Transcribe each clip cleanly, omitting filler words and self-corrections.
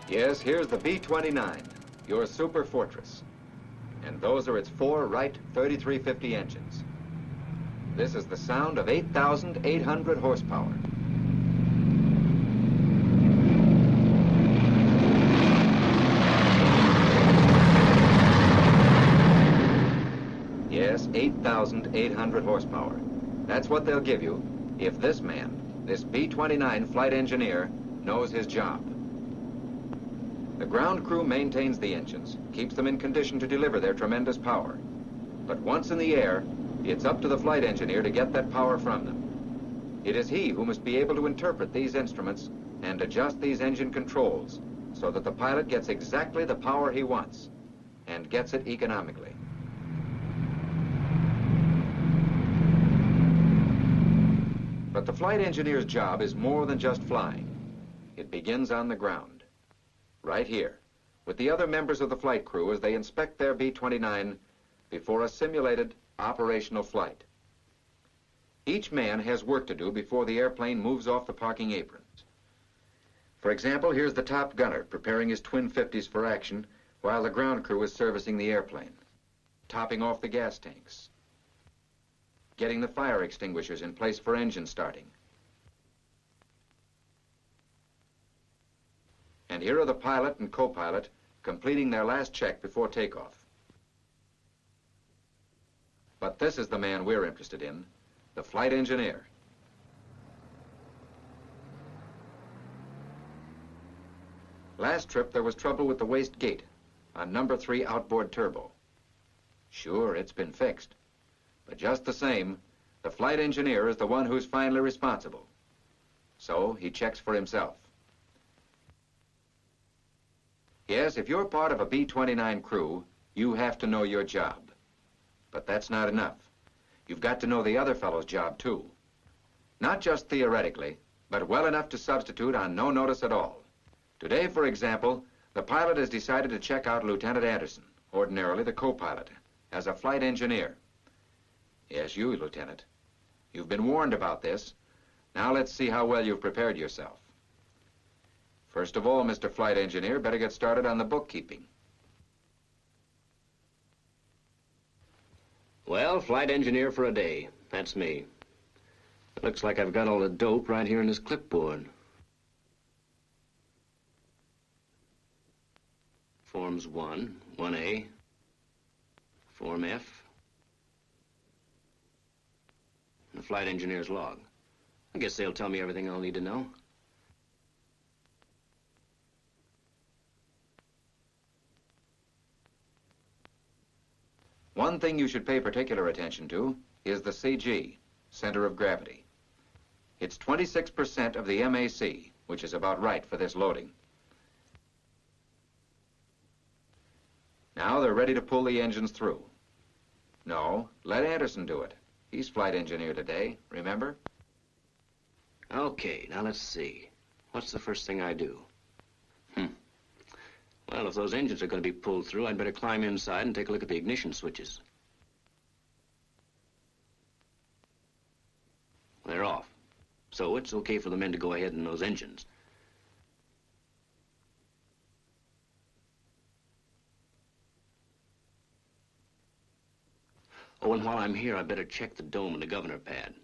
Yes, here's the B-29, your Superfortress. And those are its 4 Wright 3350 engines. This is the sound of 8,800 horsepower. Yes, 8,800 horsepower. That's what they'll give you if this man, this B-29 flight engineer, knows his job. The ground crew maintains the engines, keeps them in condition to deliver their tremendous power. But once in the air, it's up to the flight engineer to get that power from them. It is he who must be able to interpret these instruments and adjust these engine controls so that the pilot gets exactly the power he wants and gets it economically. But the flight engineer's job is more than just flying. It begins on the ground, right here, with the other members of the flight crew as they inspect their B-29 before a simulated operational flight. Each man has work to do before the airplane moves off the parking aprons. For example, here's the top gunner preparing his twin 50s for action while the ground crew is servicing the airplane, topping off the gas tanks, getting the fire extinguishers in place for engine starting. And here are the pilot and co-pilot completing their last check before takeoff. But this is the man we're interested in, the flight engineer. Last trip, there was trouble with the waste gate on number 3 outboard turbo. Sure, it's been fixed. But just the same, the flight engineer is the one who's finally responsible. So he checks for himself. Yes, if you're part of a B-29 crew, you have to know your job. But that's not enough. You've got to know the other fellow's job, too. Not just theoretically, but well enough to substitute on no notice at all. Today, for example, the pilot has decided to check out Lieutenant Anderson, ordinarily the co-pilot, as a flight engineer. Yes, you, Lieutenant. You've been warned about this. Now let's see how well you've prepared yourself. First of all, Mr. Flight Engineer, better get started on the bookkeeping. Well, flight engineer for a day. That's me. It looks like I've got all the dope right here in this clipboard. Forms 1, 1A, Form F, and the flight engineer's log. I guess they'll tell me everything I'll need to know. One thing you should pay particular attention to is the CG, center of gravity. It's 26% of the MAC, which is about right for this loading. Now they're ready to pull the engines through. No, let Anderson do it. He's flight engineer today, remember? Okay, now let's see. What's the first thing I do? Well, if those engines are going to be pulled through, I'd better climb inside and take a look at the ignition switches. They're off. So it's okay for the men to go ahead in those engines. Oh, and while I'm here, I better check the dome and the governor pad.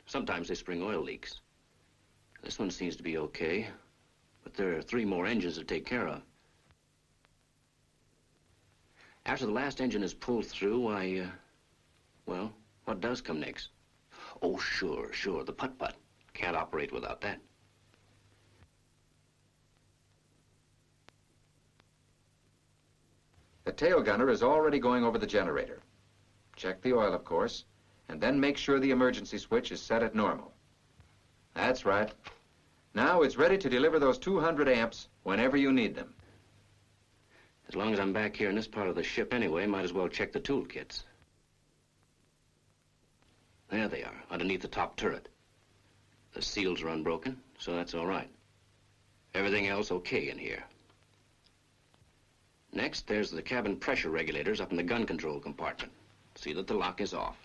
Sometimes they spring oil leaks. This one seems to be okay, but there are 3 more engines to take care of. After the last engine is pulled through, well, what does come next? Oh, sure, the putt-putt. Can't operate without that. The tail gunner is already going over the generator. Check the oil, of course, and then make sure the emergency switch is set at normal. That's right. Now it's ready to deliver those 200 amps whenever you need them. As long as I'm back here in this part of the ship anyway, might as well check the toolkits. There they are, underneath the top turret. The seals are unbroken, so that's all right. Everything else okay in here. Next, there's the cabin pressure regulators up in the gun control compartment. See that the lock is off.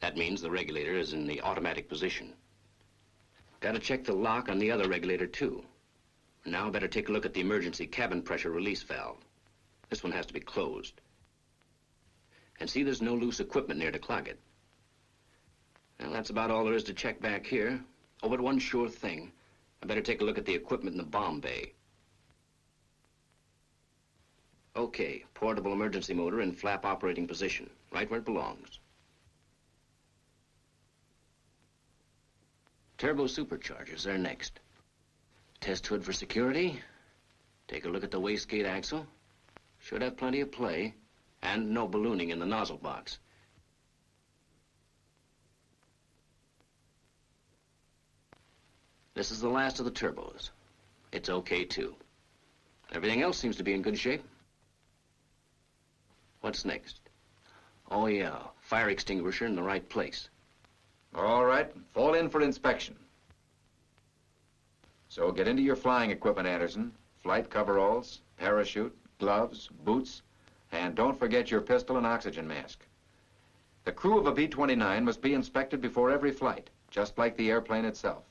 That means the regulator is in the automatic position. Got to check the lock on the other regulator, too. Now better take a look at the emergency cabin pressure release valve. This one has to be closed. And see there's no loose equipment near to clog it. Well, that's about all there is to check back here. Oh, but one sure thing. I better take a look at the equipment in the bomb bay. Okay, portable emergency motor in flap operating position, right where it belongs. Turbo superchargers are next. Test hood for security. Take a look at the wastegate axle. Should have plenty of play. And no ballooning in the nozzle box. This is the last of the turbos. It's okay, too. Everything else seems to be in good shape. What's next? Oh, yeah, fire extinguisher in the right place. All right, fall in for inspection. So get into your flying equipment, Anderson. Flight coveralls, parachute, gloves, boots, and don't forget your pistol and oxygen mask. The crew of a B-29 must be inspected before every flight, just like the airplane itself.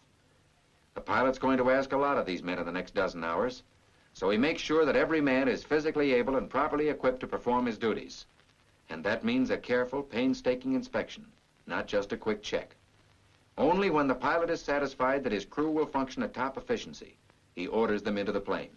The pilot's going to ask a lot of these men in the next dozen hours, so he makes sure that every man is physically able and properly equipped to perform his duties. And that means a careful, painstaking inspection, not just a quick check. Only when the pilot is satisfied that his crew will function at top efficiency, he orders them into the plane.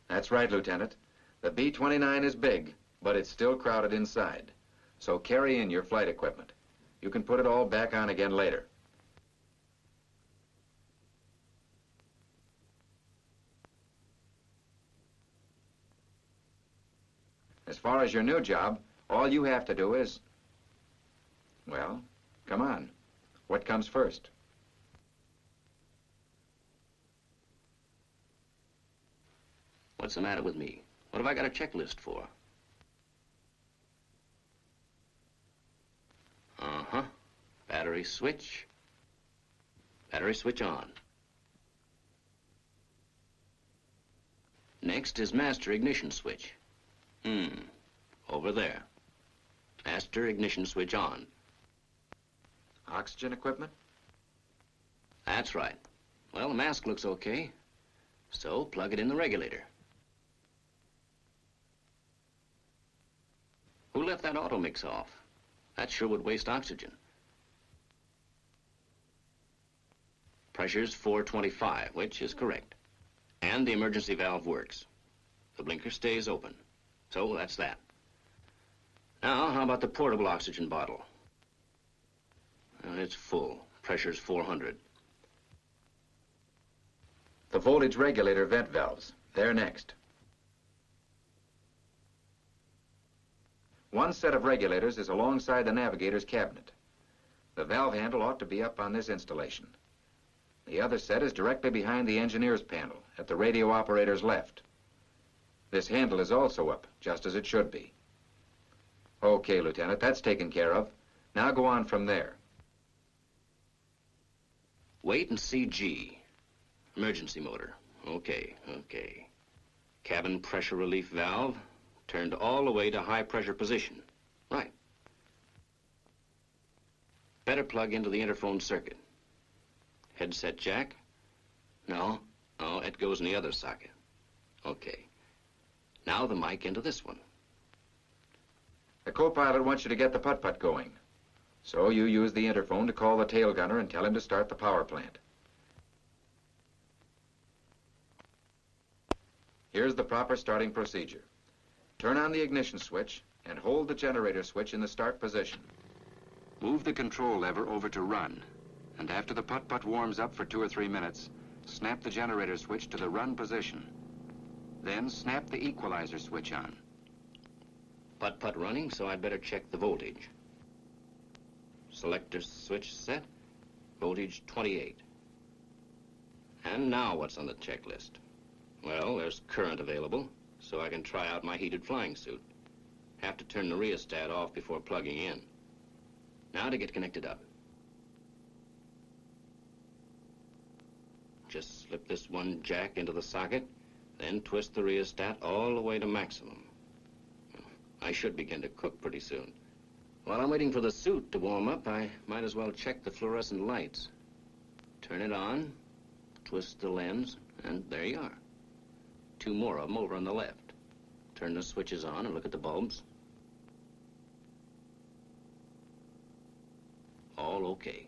That's right, Lieutenant. The B-29 is big, but it's still crowded inside. So carry in your flight equipment. You can put it all back on again later. As far as your new job, all you have to do is... Well, come on. What comes first? What's the matter with me? What have I got a checklist for? Uh-huh. Battery switch. Battery switch on. Next is master ignition switch. Over there. Master ignition switch on. Oxygen equipment? That's right. Well, the mask looks okay. So plug it in the regulator. Who left that auto mix off? That sure would waste oxygen. Pressure's 425, which is correct. And the emergency valve works. The blinker stays open. So that's that. Now, how about the portable oxygen bottle? Well, it's full. Pressure's 400. The voltage regulator vent valves. They're next. One set of regulators is alongside the navigator's cabinet. The valve handle ought to be up on this installation. The other set is directly behind the engineer's panel at the radio operator's left. This handle is also up, just as it should be. Okay, Lieutenant, that's taken care of. Now go on from there. Wait and see G. Emergency motor. Okay. Cabin pressure relief valve turned all the way to high pressure position. Right. Better plug into the interphone circuit. Headset jack? No, it goes in the other socket. Okay. Now the mic into this one. The co-pilot wants you to get the putt-putt going. So you use the interphone to call the tail gunner and tell him to start the power plant. Here's the proper starting procedure. Turn on the ignition switch and hold the generator switch in the start position. Move the control lever over to run, and after the putt-putt warms up for 2 or 3 minutes, snap the generator switch to the run position. Then snap the equalizer switch on. Putt-putt running, so I'd better check the voltage. Selector switch set, voltage 28. And now what's on the checklist? Well, there's current available, so I can try out my heated flying suit. Have to turn the rheostat off before plugging in. Now to get connected up. Just slip this one jack into the socket, then twist the rheostat all the way to maximum. I should begin to cook pretty soon. While I'm waiting for the suit to warm up, I might as well check the fluorescent lights. Turn it on, twist the lens, and there you are. 2 more of them over on the left. Turn the switches on and look at the bulbs. All okay.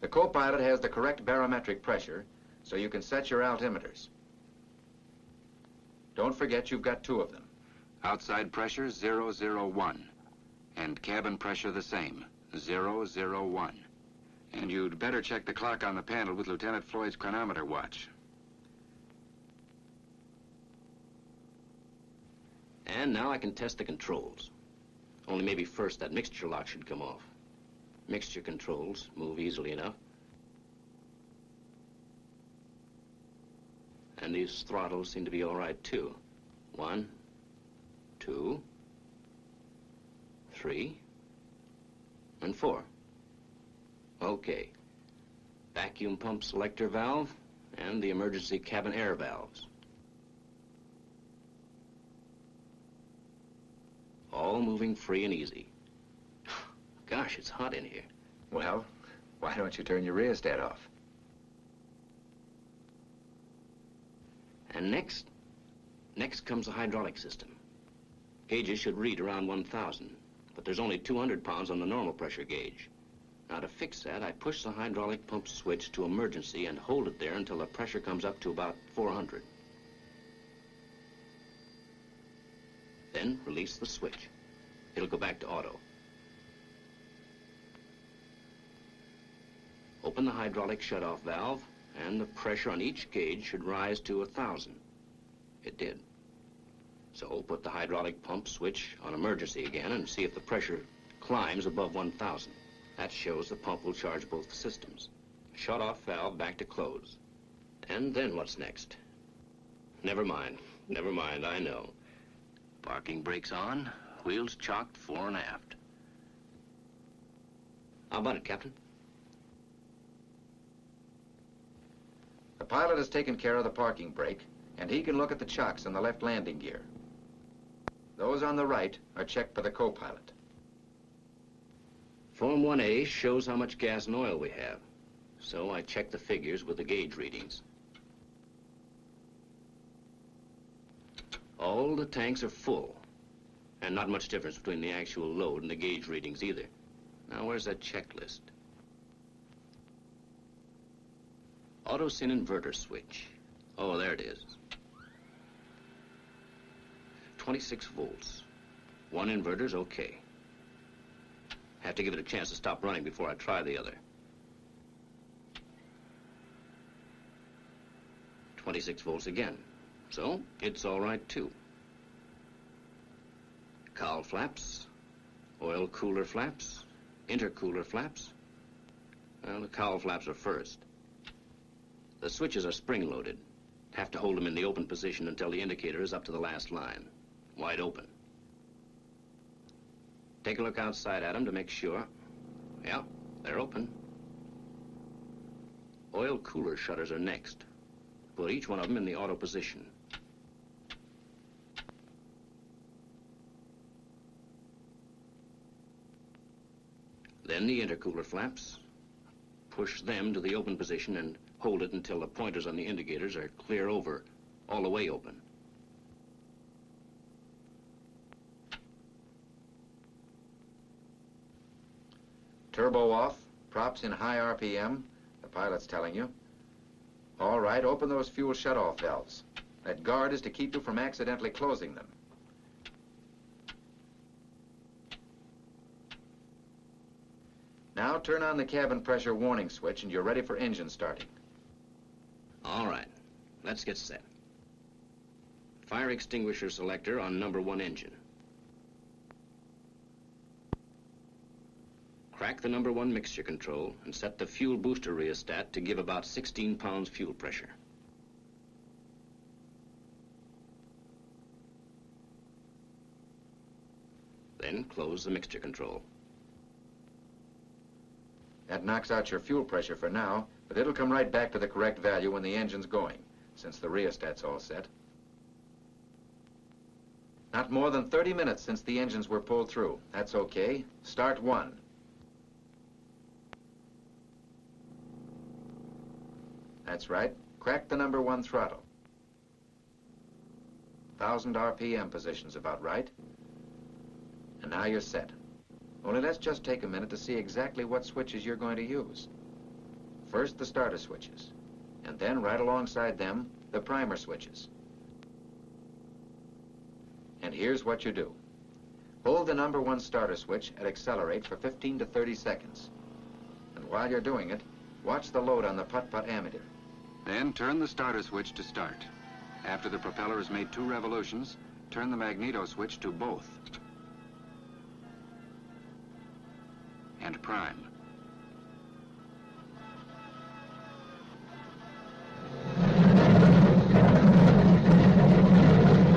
The co-pilot has the correct barometric pressure, so you can set your altimeters. Don't forget you've got 2 of them. Outside pressure 001. And cabin pressure the same, 001. And you'd better check the clock on the panel with Lieutenant Floyd's chronometer watch. And now I can test the controls. Only maybe first that mixture lock should come off. Mixture controls move easily enough. And these throttles seem to be all right, too. 1, 2, 3, and 4. Okay. Vacuum pump selector valve and the emergency cabin air valves. All moving free and easy. Gosh, it's hot in here. Well, why don't you turn your rheostat off? And next comes the hydraulic system. Gauges should read around 1,000, but there's only 200 pounds on the normal pressure gauge. Now to fix that, I push the hydraulic pump switch to emergency and hold it there until the pressure comes up to about 400. Then release the switch. It'll go back to auto. Open the hydraulic shutoff valve, and the pressure on each gauge should rise to 1,000. It did. So put the hydraulic pump switch on emergency again and see if the pressure climbs above 1,000. That shows the pump will charge both systems. Shutoff valve back to close. And then what's next? Never mind, I know. Parking brakes on, wheels chocked fore and aft. How about it, Captain? The pilot has taken care of the parking brake, and he can look at the chocks on the left landing gear. Those on the right are checked by the co-pilot. Form 1A shows how much gas and oil we have, so I check the figures with the gauge readings. All the tanks are full, and not much difference between the actual load and the gauge readings either. Now, where's that checklist? Auto-syn inverter switch. Oh, there it is. 26 volts. One inverter's okay. Have to give it a chance to stop running before I try the other. 26 volts again. So, it's all right, too. Cowl flaps, oil cooler flaps, intercooler flaps. Well, the cowl flaps are first. The switches are spring-loaded. Have to hold them in the open position until the indicator is up to the last line. Wide open. Take a look outside at them to make sure. Yeah, they're open. Oil cooler shutters are next. Put each one of them in the auto position. Then the intercooler flaps. Push them to the open position and hold it until the pointers on the indicators are clear over, all the way open. Turbo off, props in high RPM, the pilot's telling you. All right, open those fuel shutoff valves. That guard is to keep you from accidentally closing them. Now turn on the cabin pressure warning switch and you're ready for engine starting. All right, let's get set. Fire extinguisher selector on number 1 engine. Crack the number 1 mixture control and set the fuel booster rheostat to give about 16 pounds fuel pressure. Then close the mixture control. That knocks out your fuel pressure for now, but it'll come right back to the correct value when the engine's going, since the rheostat's all set. Not more than 30 minutes since the engines were pulled through. That's okay. Start 1. That's right. Crack the number 1 throttle. 1,000 RPM position's about right. And now you're set. Only let's just take a minute to see exactly what switches you're going to use. First, the starter switches. And then, right alongside them, the primer switches. And here's what you do. Hold the number 1 starter switch and accelerate for 15 to 30 seconds. And while you're doing it, watch the load on the putt-putt ammeter. Then turn the starter switch to start. After the propeller has made 2 revolutions, turn the magneto switch to both. And prime.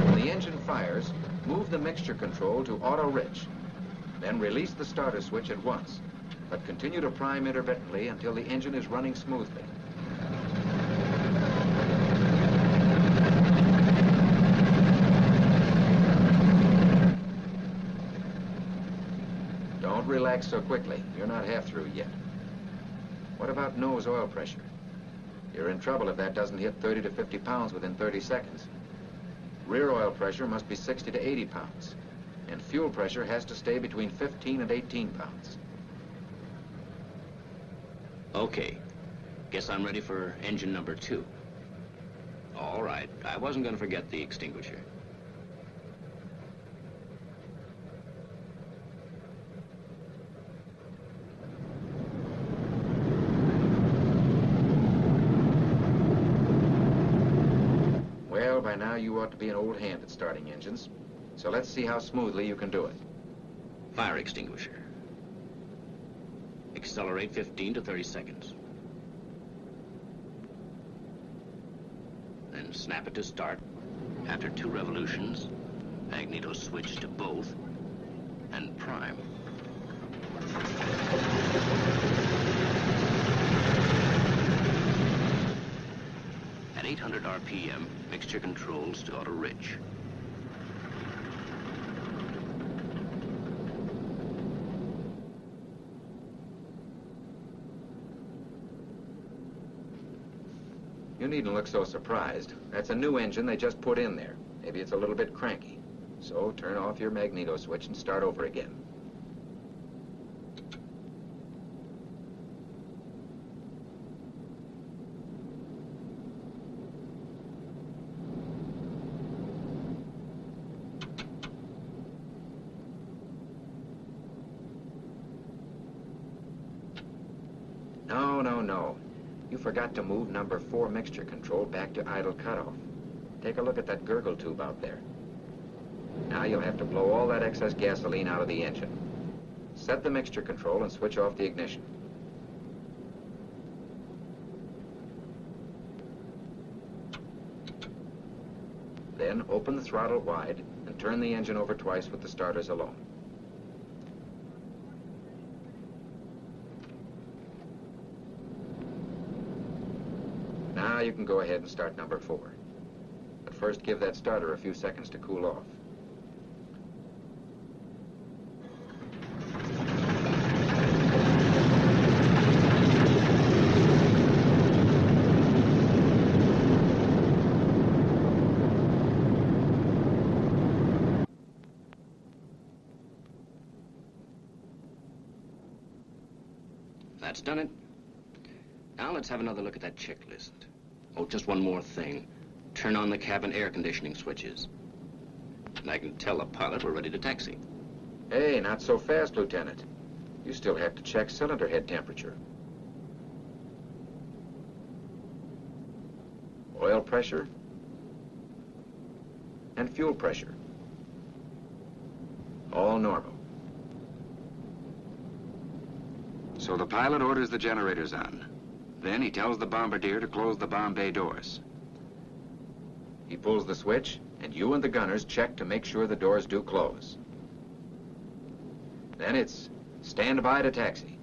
When the engine fires, move the mixture control to auto-rich. Then release the starter switch at once, but continue to prime intermittently until the engine is running smoothly. Don't relax so quickly. You're not half through yet. What about nose oil pressure? You're in trouble if that doesn't hit 30 to 50 pounds within 30 seconds. Rear oil pressure must be 60 to 80 pounds. And fuel pressure has to stay between 15 and 18 pounds. Okay. Guess I'm ready for engine number 2. All right. I wasn't going to forget the extinguisher. Well, by now you ought to be an old hand at starting engines. So let's see how smoothly you can do it. Fire extinguisher. Accelerate 15 to 30 seconds. Then snap it to start. After 2 revolutions, magneto switch to both, and prime. At 800 RPM, mixture controls to auto-rich. You needn't look so surprised. That's a new engine they just put in there. Maybe it's a little bit cranky. So turn off your magneto switch and start over again. No. You forgot to move number 4 mixture control back to idle cutoff. Take a look at that gurgle tube out there. Now you'll have to blow all that excess gasoline out of the engine. Set the mixture control and switch off the ignition. Then open the throttle wide and turn the engine over twice with the starters alone. Now you can go ahead and start number 4. But first give that starter a few seconds to cool off. That's done it. Now let's have another look at that checklist. Oh, just one more thing. Turn on the cabin air conditioning switches. And I can tell the pilot we're ready to taxi. Hey, not so fast, Lieutenant. You still have to check cylinder head temperature. Oil pressure. And fuel pressure. All normal. So the pilot orders the generators on. Then he tells the bombardier to close the bomb bay doors. He pulls the switch, and you and the gunners check to make sure the doors do close. Then it's stand by to taxi.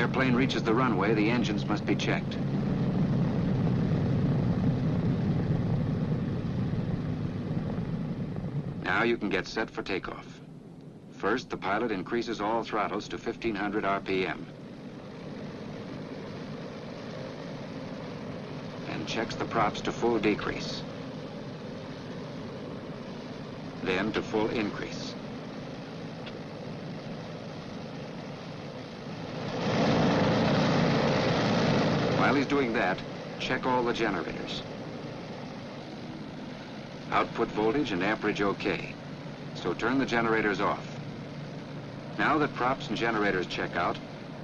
airplane reaches the runway, the engines must be checked. Now you can get set for takeoff. First, the pilot increases all throttles to 1500 RPM. And checks the props to full decrease. Then to full increase. While he's doing that, check all the generators. Output voltage and amperage okay. So turn the generators off. Now that props and generators check out,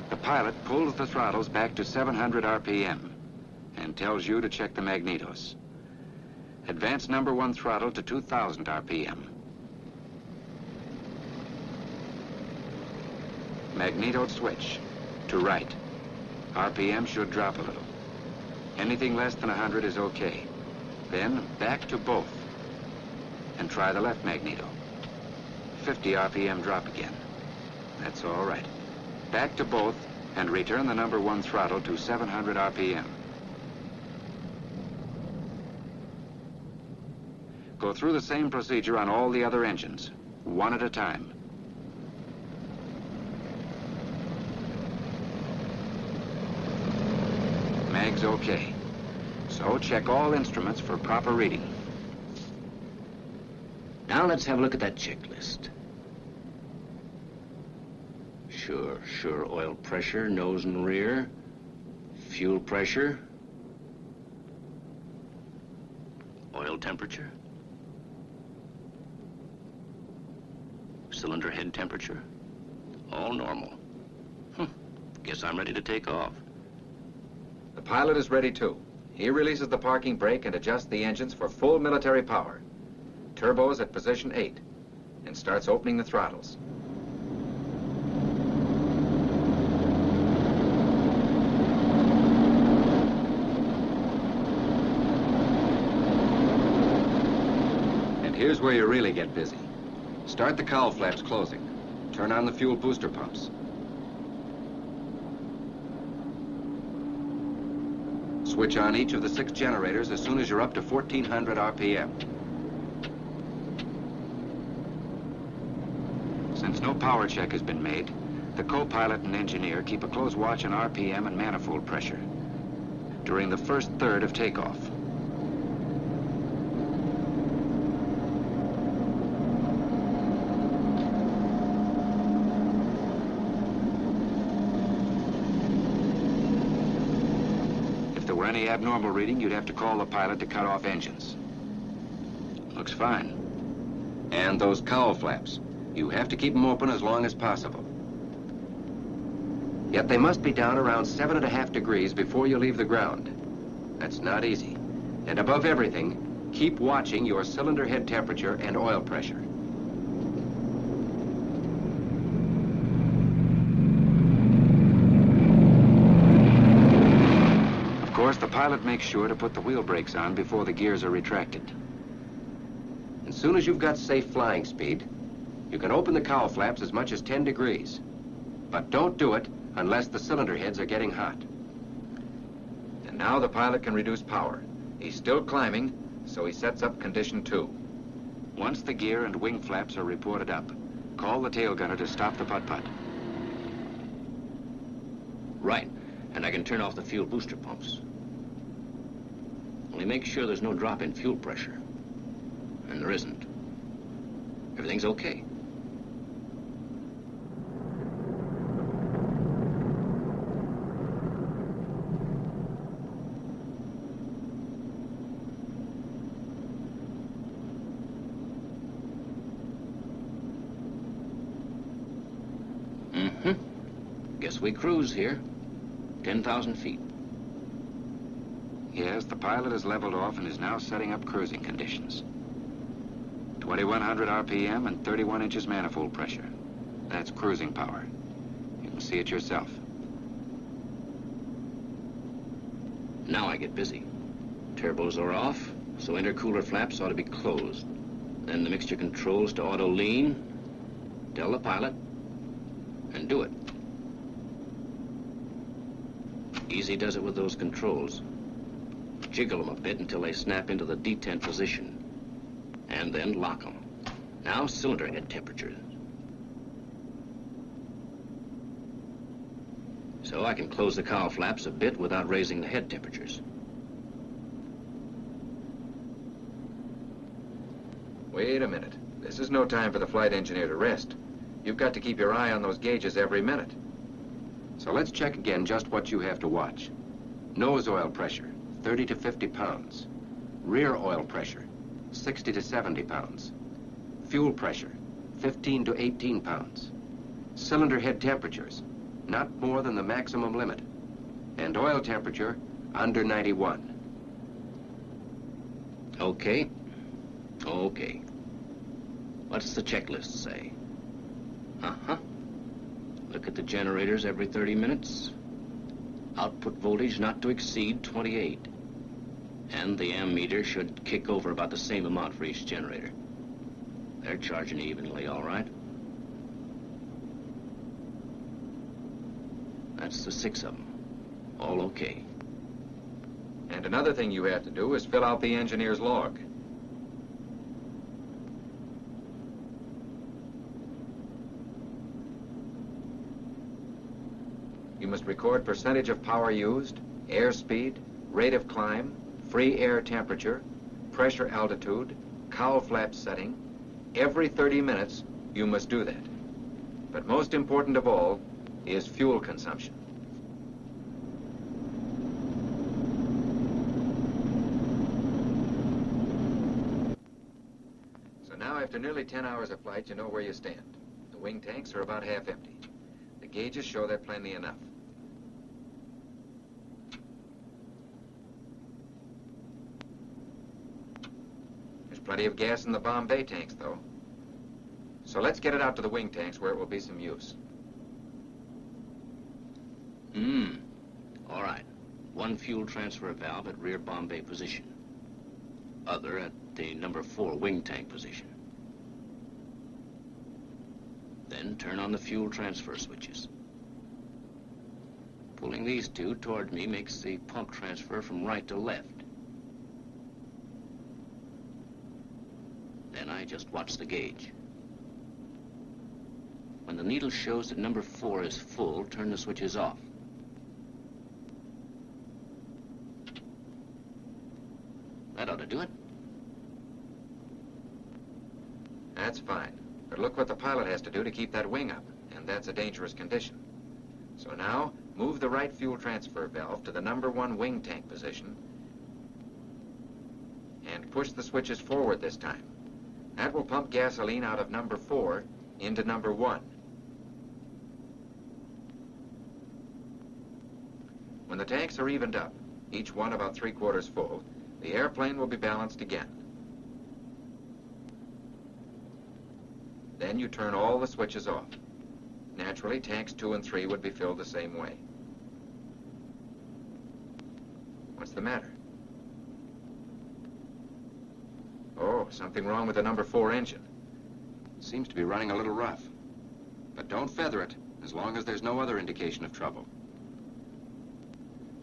the pilot pulls the throttles back to 700 RPM and tells you to check the magnetos. Advance number 1 throttle to 2000 RPM. Magneto switch to right. RPM should drop a little. Anything less than 100 is okay. Then back to both. And try the left magneto. 50 RPM drop again. That's all right. Back to both and return the number 1 throttle to 700 RPM. Go through the same procedure on all the other engines, one at a time. Mag's okay. So check all instruments for proper reading. Now let's have a look at that checklist. Sure. Oil pressure, nose and rear. Fuel pressure. Oil temperature. Cylinder head temperature. All normal. Guess I'm ready to take off. The pilot is ready too. He releases the parking brake and adjusts the engines for full military power. Turbos at position 8 and starts opening the throttles. And here's where you really get busy. Start the cowl flaps closing. Turn on the fuel booster pumps. Switch on each of the 6 generators as soon as you're up to 1400 RPM. Since no power check has been made, the co-pilot and engineer keep a close watch on RPM and manifold pressure during the first third of takeoff. If there were any abnormal reading, you'd have to call the pilot to cut off engines. Looks fine. And those cowl flaps. You have to keep them open as long as possible. Yet they must be down around 7.5 degrees before you leave the ground. That's not easy. And above everything, keep watching your cylinder head temperature and oil pressure. Of course, the pilot makes sure to put the wheel brakes on before the gears are retracted. As soon as you've got safe flying speed, you can open the cowl flaps as much as 10 degrees. But don't do it unless the cylinder heads are getting hot. And now the pilot can reduce power. He's still climbing, so he sets up condition 2. Once the gear and wing flaps are reported up, call the tail gunner to stop the putt-putt. Right, and I can turn off the fuel booster pumps. Only make sure there's no drop in fuel pressure. And there isn't. Everything's okay. Guess we cruise here. 10,000 feet. Yes, the pilot has leveled off and is now setting up cruising conditions. 2100 RPM and 31 inches manifold pressure. That's cruising power. You can see it yourself. Now I get busy. Turbos are off, so intercooler flaps ought to be closed. Then the mixture controls to auto lean. Tell the pilot, and do it. Easy does it with those controls. Jiggle them a bit until they snap into the detent position. And then lock them. Now cylinder head temperature. So I can close the cowl flaps a bit without raising the head temperatures. Wait a minute. This is no time for the flight engineer to rest. You've got to keep your eye on those gauges every minute. So let's check again just what you have to watch. Nose oil pressure, 30 to 50 pounds. Rear oil pressure, 60 to 70 pounds. Fuel pressure, 15 to 18 pounds. Cylinder head temperatures, not more than the maximum limit. And oil temperature, under 91. Okay. Okay. What's the checklist say? Uh-huh. Look at the generators every 30 minutes. Output voltage not to exceed 28. And the ammeter should kick over about the same amount for each generator. They're charging evenly, all right. That's the 6 of them. All okay. And another thing you have to do is fill out the engineer's log. You must record percentage of power used, airspeed, rate of climb, free air temperature, pressure altitude, cowl flap setting. Every 30 minutes, you must do that. But most important of all is fuel consumption. So now, after nearly 10 hours of flight, you know where you stand. The wing tanks are about half empty. The gauges show they're plenty enough. There's plenty of gas in the bomb bay tanks, though. So let's get it out to the wing tanks where it will be some use. All right. One fuel transfer valve at rear bomb bay position. Other at the number 4 wing tank position. Then turn on the fuel transfer switches. Pulling these two toward me makes the pump transfer from right to left. Then I just watch the gauge. When the needle shows that number 4 is full, turn the switches off. That ought to do it. That's fine. But look what the pilot has to do to keep that wing up, and that's a dangerous condition. So now, move the right fuel transfer valve to the number 1 wing tank position and push the switches forward this time. That will pump gasoline out of number 4 into number 1. When the tanks are evened up, each one about 3/4 full, the airplane will be balanced again. Then you turn all the switches off. Naturally, tanks 2 and 3 would be filled the same way. What's the matter? Oh, something wrong with the number 4 engine. Seems to be running a little rough. But don't feather it, as long as there's no other indication of trouble.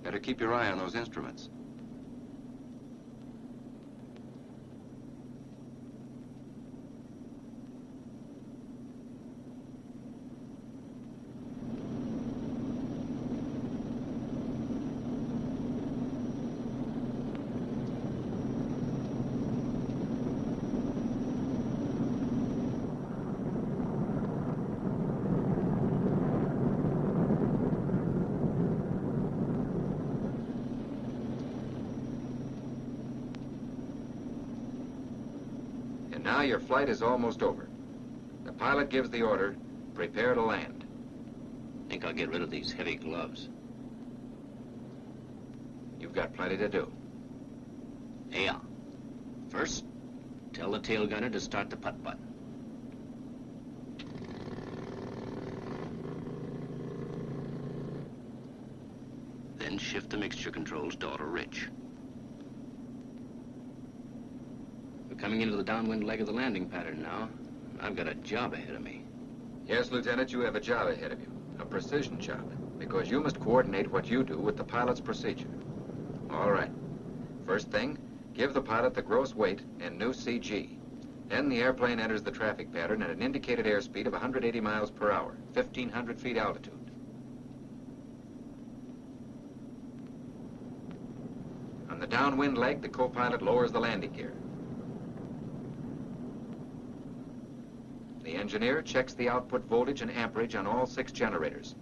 Better keep your eye on those instruments. Now your flight is almost over. The pilot gives the order, prepare to land. Think I'll get rid of these heavy gloves. You've got plenty to do. Yeah. First, tell the tail gunner to start the putt-putt. Then shift the mixture controls to auto-rich. We're coming into the downwind leg of the landing pattern now. I've got a job ahead of me. Yes, Lieutenant, you have a job ahead of you. A precision job. because you must coordinate what you do with the pilot's procedure. All right. First thing, give the pilot the gross weight and new CG. Then the airplane enters the traffic pattern at an indicated airspeed of 180 miles per hour, 1,500 feet altitude. On the downwind leg, the co-pilot lowers the landing gear. The engineer checks the output voltage and amperage on all 6 generators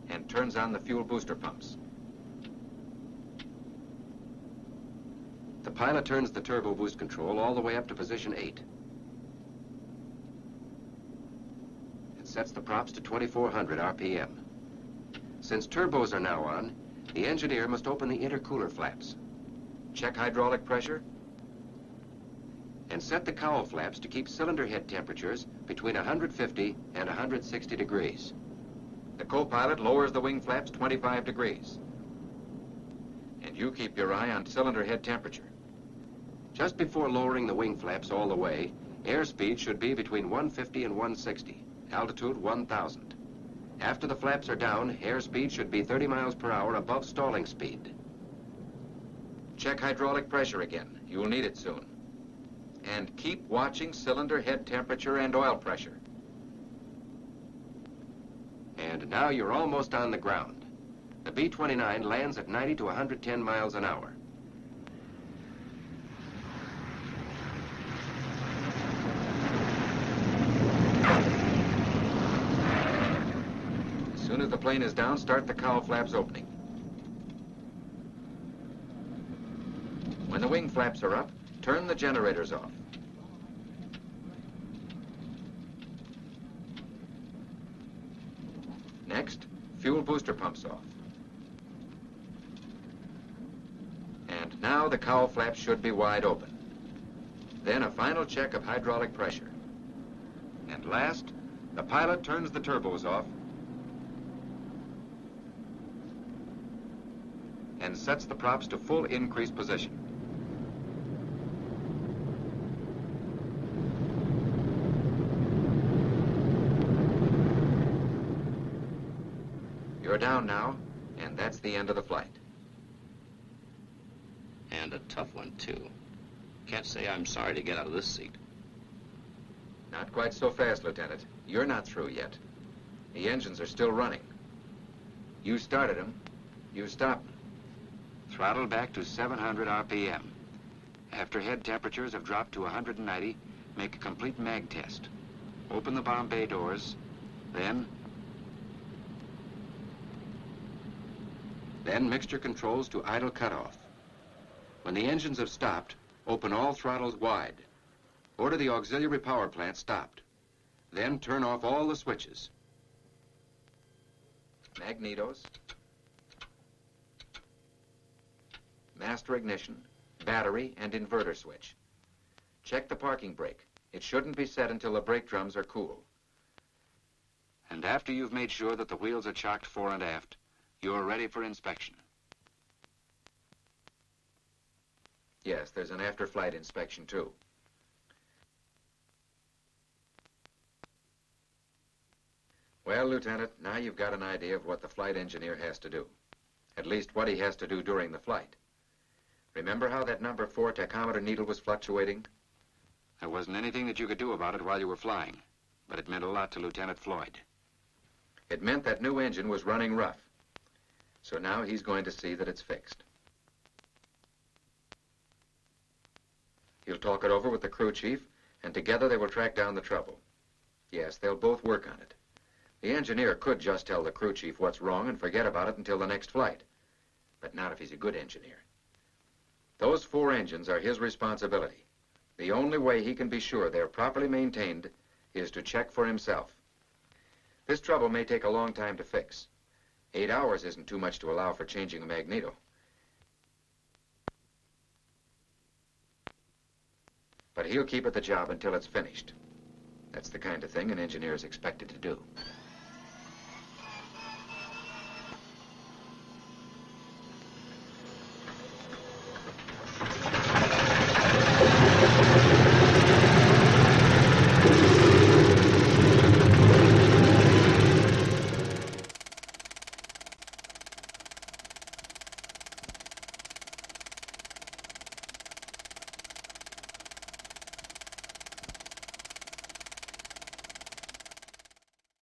and turns on the fuel booster pumps. The pilot turns the turbo boost control all the way up to position 8. It sets the props to 2,400 RPM. Since turbos are now on, the engineer must open the intercooler flaps. Check hydraulic pressure. And set the cowl flaps to keep cylinder head temperatures between 150 and 160 degrees. The co-pilot lowers the wing flaps 25 degrees. And you keep your eye on cylinder head temperature. Just before lowering the wing flaps all the way, airspeed should be between 150 and 160, altitude 1,000. After the flaps are down, airspeed should be 30 miles per hour above stalling speed. Check hydraulic pressure again. You'll need it soon. And keep watching cylinder head temperature and oil pressure. And now you're almost on the ground. The B-29 lands at 90 to 110 miles an hour. As soon as the plane is down, start the cowl flaps opening. When the wing flaps are up, turn the generators off. Next, fuel booster pumps off. And now the cowl flaps should be wide open. Then a final check of hydraulic pressure. And last, the pilot turns the turbos off and sets the props to full increase position. You're down now, and that's the end of the flight. And a tough one, too. Can't say I'm sorry to get out of this seat. Not quite so fast, Lieutenant. You're not through yet. The engines are still running. You started them. You stopped them. Throttle back to 700 RPM. After head temperatures have dropped to 190, make a complete mag test. Open the bomb bay doors, then mixture controls to idle cutoff. When the engines have stopped, open all throttles wide. Order the auxiliary power plant stopped. Then turn off all the switches. Magnetos, master ignition, battery, and inverter switch. Check the parking brake. It shouldn't be set until the brake drums are cool. And after you've made sure that the wheels are chocked fore and aft, you're ready for inspection. Yes, there's an after-flight inspection, too. Well, Lieutenant, now you've got an idea of what the flight engineer has to do. At least what he has to do during the flight. Remember how that number 4 tachometer needle was fluctuating? There wasn't anything that you could do about it while you were flying, but it meant a lot to Lieutenant Floyd. It meant that new engine was running rough. So now he's going to see that it's fixed. He'll talk it over with the crew chief, and together they will track down the trouble. Yes, they'll both work on it. The engineer could just tell the crew chief what's wrong and forget about it until the next flight. But not if he's a good engineer. Those 4 engines are his responsibility. The only way he can be sure they're properly maintained is to check for himself. This trouble may take a long time to fix. 8 hours isn't too much to allow for changing a magneto. But he'll keep at the job until it's finished. That's the kind of thing an engineer is expected to do.